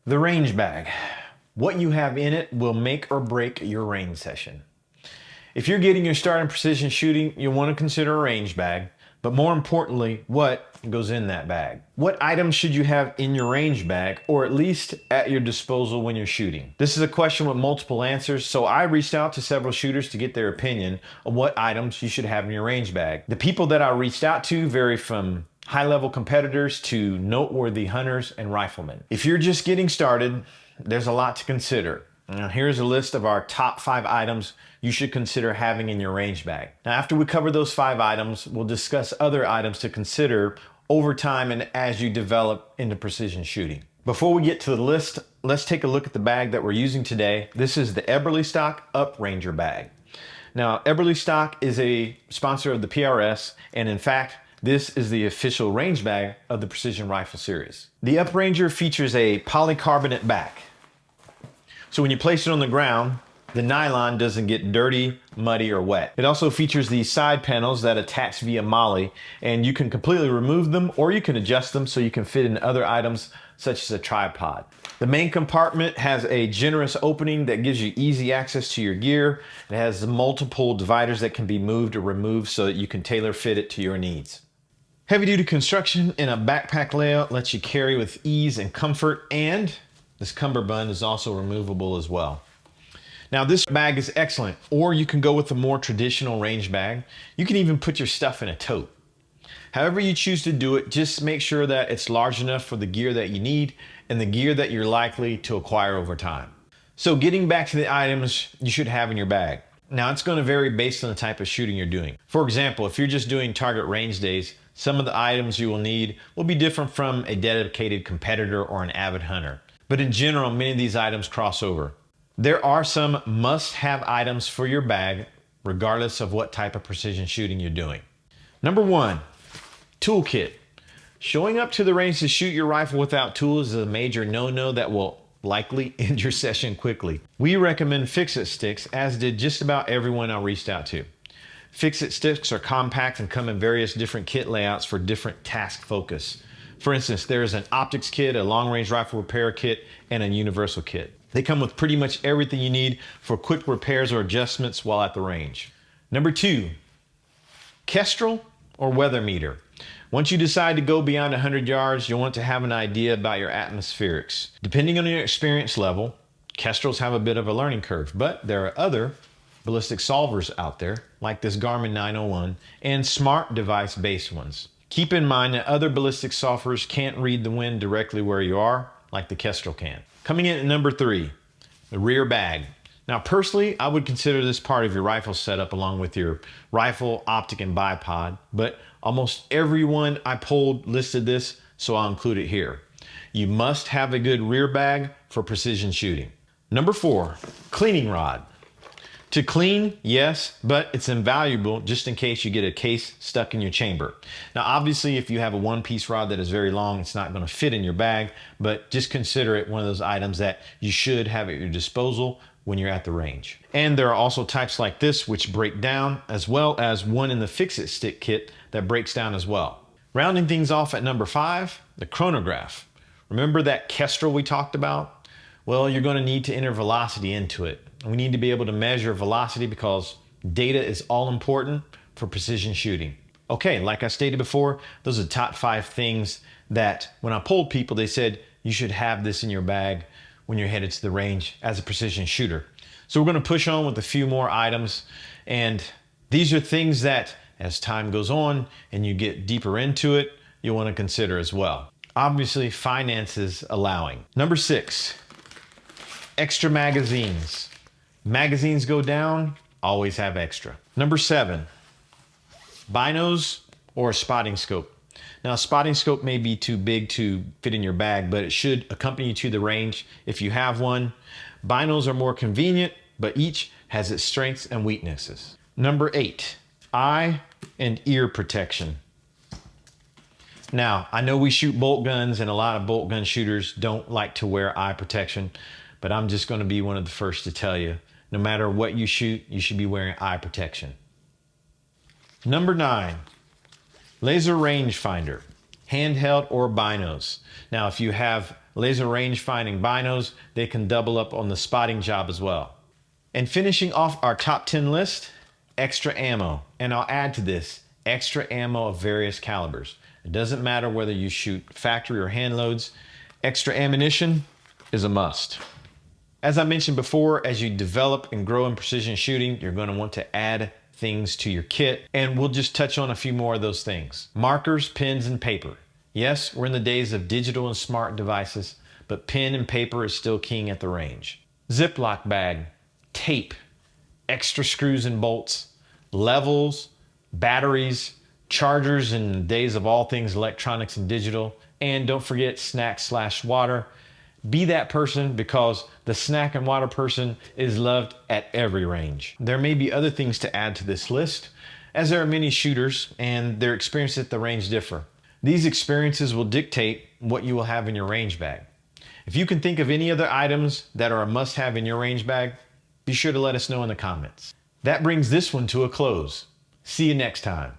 The range bag. What you have in it will make or break your range session. If you're getting your start in precision shooting, you'll want to consider a range bag, but more importantly, what goes in that bag. What items should you have in your range bag, or at least at your disposal when you're shooting? This is a question with multiple answers, so I reached out to several shooters to get their opinion on what items you should have in your range bag. The people that I reached out to vary from high-level competitors to noteworthy hunters and riflemen. If you're just getting started, there's a lot to consider. Now, here's a list of our top 5 items you should consider having in your range bag. Now, after we cover those 5 items, we'll discuss other items to consider over time and as you develop into precision shooting. Before we get to the list, let's take a look at the bag that we're using today. This is the Eberlestock UpRanger Bag. Now, Eberlestock is a sponsor of the PRS, and in fact, this is the official range bag of the Precision Rifle series. The UpRanger features a polycarbonate back. So when you place it on the ground, the nylon doesn't get dirty, muddy, or wet. It also features these side panels that attach via MOLLE, and you can completely remove them or you can adjust them so you can fit in other items such as a tripod. The main compartment has a generous opening that gives you easy access to your gear. It has multiple dividers that can be moved or removed so that you can tailor fit it to your needs. Heavy-duty construction in a backpack layout lets you carry with ease and comfort, and this cummerbund is also removable as well. Now, this bag is excellent, or you can go with a more traditional range bag. You can even put your stuff in a tote. However you choose to do it, just make sure that it's large enough for the gear that you need and the gear that you're likely to acquire over time. So getting back to the items you should have in your bag. Now, it's going to vary based on the type of shooting you're doing. For example, if you're just doing target range days, some of the items you will need will be different from a dedicated competitor or an avid hunter. But in general, many of these items cross over. There are some must-have items for your bag, regardless of what type of precision shooting you're doing. Number 1, toolkit. Showing up to the range to shoot your rifle without tools is a major no-no that will likely end your session quickly. We recommend fix-it sticks, as did just about everyone I reached out to. Fix-it sticks are compact and come in various different kit layouts for different task focus. For instance, there is an optics kit, a long-range rifle repair kit, and a universal kit. They come with pretty much everything you need for quick repairs or adjustments while at the range. Number 2, Kestrel or weather meter. Once you decide to go beyond 100 yards, you'll want to have an idea about your atmospherics. Depending on your experience level, Kestrels have a bit of a learning curve, but there are other ballistic solvers out there, like this Garmin 901, and smart device-based ones. Keep in mind that other ballistic solvers can't read the wind directly where you are, like the Kestrel can. Coming in at number 3, the rear bag. Now, personally, I would consider this part of your rifle setup along with your rifle, optic, and bipod, but almost everyone I polled listed this, so I'll include it here. You must have a good rear bag for precision shooting. Number 4, cleaning rod. To clean, yes, but it's invaluable just in case you get a case stuck in your chamber. Now, obviously, if you have a one-piece rod that is very long, it's not going to fit in your bag, but just consider it one of those items that you should have at your disposal when you're at the range. And there are also types like this which break down, as well as one in the fix-it stick kit that breaks down as well. Rounding things off at number 5, the chronograph. Remember that Kestrel we talked about? Well, you're going to need to enter velocity into it. We need to be able to measure velocity because data is all important for precision shooting. Okay, like I stated before, those are the top 5 things that when I polled people, they said you should have this in your bag when you're headed to the range as a precision shooter. So we're going to push on with a few more items, and these are things that as time goes on and you get deeper into it, you'll want to consider as well. Obviously, finances allowing. Number 6, extra magazines. Magazines go down, always have extra. Number 7, binos or a spotting scope. Now, a spotting scope may be too big to fit in your bag, but it should accompany you to the range if you have one. Binos are more convenient, but each has its strengths and weaknesses. Number 8, eye and ear protection. Now, I know we shoot bolt guns and a lot of bolt gun shooters don't like to wear eye protection, but I'm just going to be one of the first to tell you, no matter what you shoot, you should be wearing eye protection. Number 9, laser rangefinder, handheld or binos. Now, if you have laser range finding binos, they can double up on the spotting job as well. And finishing off our top 10 list, extra ammo. And I'll add to this, extra ammo of various calibers. It doesn't matter whether you shoot factory or hand loads, extra ammunition is a must. As I mentioned before, as you develop and grow in precision shooting, you're going to want to add things to your kit, and we'll just touch on a few more of those things. Markers, pens, and paper. Yes, we're in the days of digital and smart devices, but pen and paper is still king at the range. Ziploc bag, tape, extra screws and bolts, levels, batteries, chargers in the days of all things electronics and digital, and don't forget snacks/water. Be that person, because the snack and water person is loved at every range. There may be other things to add to this list, as there are many shooters and their experiences at the range differ. These experiences will dictate what you will have in your range bag. If you can think of any other items that are a must-have in your range bag, be sure to let us know in the comments. That brings this one to a close. See you next time.